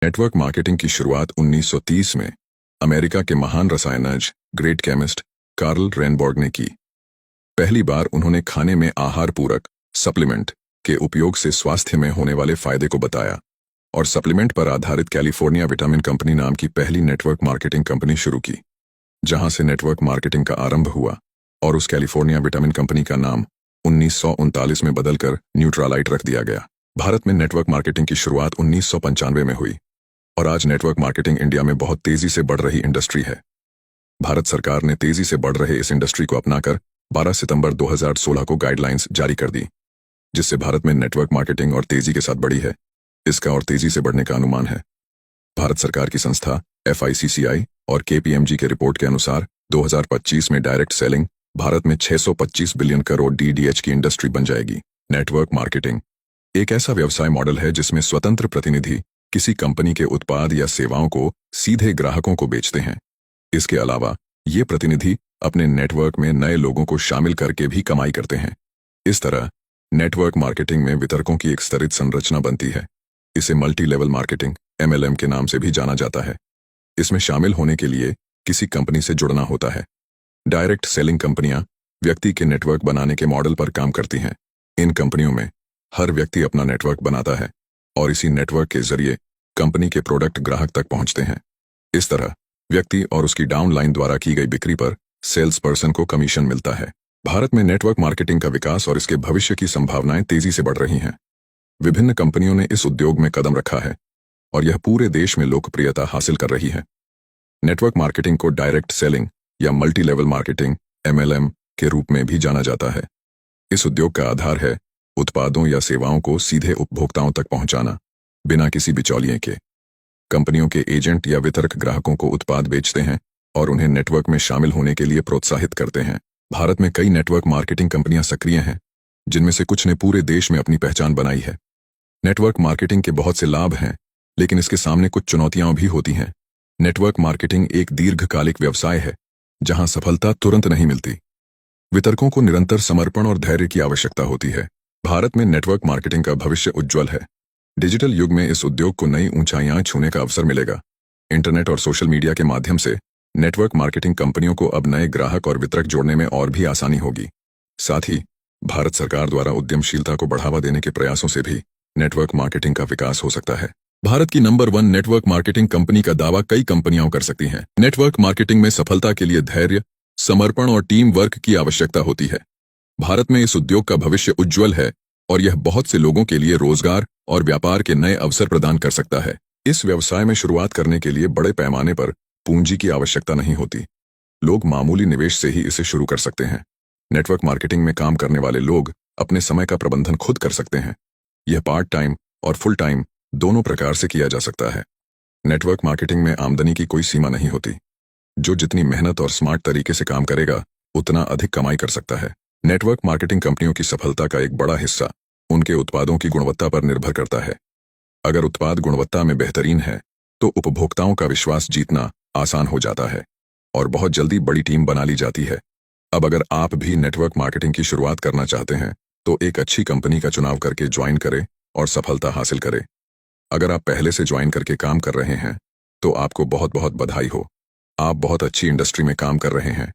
Network marketing की शुरुआत 1930 में अमेरिका के महान रसायनज्ञ ग्रेट केमिस्ट कार्ल रेनबॉर्ग ने की। पहली बार उन्होंने खाने में आहार पूरक सप्लीमेंट के उपयोग से स्वास्थ्य में होने वाले फायदे को बताया और सप्लीमेंट पर आधारित कैलिफोर्निया विटामिन कंपनी नाम की पहली नेटवर्क मार्केटिंग कंपनी शुरू की, जहां से नेटवर्क मार्केटिंग का आरंभ हुआ और उस कैलिफोर्निया विटामिन कंपनी का नाम 1939 में बदलकर न्यूट्रालाइट रख दिया गया। भारत में नेटवर्क मार्केटिंग की शुरुआत 1995 में हुई और आज नेटवर्क मार्केटिंग इंडिया में बहुत तेजी से बढ़ रही इंडस्ट्री है। भारत सरकार ने तेजी से बढ़ रहे इस इंडस्ट्री को अपनाकर 12 सितंबर 2016 को गाइडलाइंस जारी कर दी, जिससे भारत में नेटवर्क मार्केटिंग और तेजी के साथ बढ़ी है। इसका और तेजी से बढ़ने का अनुमान है। भारत सरकार की संस्था FICCI और KPMG के रिपोर्ट के अनुसार 2025 में डायरेक्ट सेलिंग भारत में 625 बिलियन करोड़ DDH की इंडस्ट्री बन जाएगी। नेटवर्क मार्केटिंग एक ऐसा व्यवसाय मॉडल है जिसमें स्वतंत्र प्रतिनिधि किसी कंपनी के उत्पाद या सेवाओं को सीधे ग्राहकों को बेचते हैं। इसके अलावा ये प्रतिनिधि अपने नेटवर्क में नए लोगों को शामिल करके भी कमाई करते हैं। इस तरह नेटवर्क मार्केटिंग में वितरकों की एक स्तरित संरचना बनती है। इसे मल्टी लेवल मार्केटिंग MLM के नाम से भी जाना जाता है। इसमें शामिल होने के लिए किसी कंपनी से जुड़ना होता है। डायरेक्ट सेलिंग कंपनियां व्यक्ति के नेटवर्क बनाने के मॉडल पर काम करती हैं। इन कंपनियों में हर व्यक्ति अपना नेटवर्क बनाता है और इसी नेटवर्क के जरिए कंपनी के प्रोडक्ट ग्राहक तक पहुंचते हैं। इस तरह व्यक्ति और उसकी डाउनलाइन द्वारा की गई बिक्री पर सेल्स पर्सन को कमीशन मिलता है। भारत में नेटवर्क मार्केटिंग का विकास और इसके भविष्य की संभावनाएं तेजी से बढ़ रही हैं। विभिन्न कंपनियों ने इस उद्योग में कदम रखा है और यह पूरे देश में लोकप्रियता हासिल कर रही है। नेटवर्क मार्केटिंग को डायरेक्ट सेलिंग या मल्टी लेवल मार्केटिंग MLM के रूप में भी जाना जाता है। इस उद्योग का आधार है उत्पादों या सेवाओं को सीधे उपभोक्ताओं तक पहुंचाना, बिना किसी बिचौलिए के। कंपनियों के एजेंट या वितरक ग्राहकों को उत्पाद बेचते हैं और उन्हें नेटवर्क में शामिल होने के लिए प्रोत्साहित करते हैं। भारत में कई नेटवर्क मार्केटिंग कंपनियां सक्रिय हैं, जिनमें से कुछ ने पूरे देश में अपनी पहचान बनाई है। नेटवर्क मार्केटिंग के बहुत से लाभ हैं, लेकिन इसके सामने कुछ चुनौतियां भी होती हैं। नेटवर्क मार्केटिंग एक दीर्घकालिक व्यवसाय है, जहां सफलता तुरंत नहीं मिलती। वितरकों को निरंतर समर्पण और धैर्य की आवश्यकता होती है। भारत में नेटवर्क मार्केटिंग का भविष्य उज्ज्वल है। डिजिटल युग में इस उद्योग को नई ऊंचाइयां छूने का अवसर मिलेगा। इंटरनेट और सोशल मीडिया के माध्यम से नेटवर्क मार्केटिंग कंपनियों को अब नए ग्राहक और वितरक जोड़ने में और भी आसानी होगी। साथ ही भारत सरकार द्वारा उद्यमशीलता को बढ़ावा देने के प्रयासों से भी नेटवर्क मार्केटिंग का विकास हो सकता है। भारत की नंबर 1 नेटवर्क मार्केटिंग कंपनी का दावा कई कंपनियां कर सकती हैं। नेटवर्क मार्केटिंग में सफलता के लिए धैर्य, समर्पण और टीम वर्क की आवश्यकता होती है। भारत में इस उद्योग का भविष्य उज्ज्वल है और यह बहुत से लोगों के लिए रोजगार और व्यापार के नए अवसर प्रदान कर सकता है। इस व्यवसाय में शुरुआत करने के लिए बड़े पैमाने पर पूंजी की आवश्यकता नहीं होती। लोग मामूली निवेश से ही इसे शुरू कर सकते हैं। नेटवर्क मार्केटिंग में काम करने वाले लोग अपने समय का प्रबंधन खुद कर सकते हैं। यह पार्ट टाइम और फुल टाइम दोनों प्रकार से किया जा सकता है। नेटवर्क मार्केटिंग में आमदनी की कोई सीमा नहीं होती। जो जितनी मेहनत और स्मार्ट तरीके से काम करेगा, उतना अधिक कमाई कर सकता है। नेटवर्क मार्केटिंग कंपनियों की सफलता का एक बड़ा हिस्सा उनके उत्पादों की गुणवत्ता पर निर्भर करता है। अगर उत्पाद गुणवत्ता में बेहतरीन है, तो उपभोक्ताओं का विश्वास जीतना आसान हो जाता है और बहुत जल्दी बड़ी टीम बना ली जाती है। अब अगर आप भी नेटवर्क मार्केटिंग की शुरुआत करना चाहते हैं, तो एक अच्छी कंपनी का चुनाव करके ज्वाइन करें और सफलता हासिल करें। अगर आप पहले से ज्वाइन करके काम कर रहे हैं, तो आपको बहुत बहुत बधाई हो। आप बहुत अच्छी इंडस्ट्री में काम कर रहे हैं।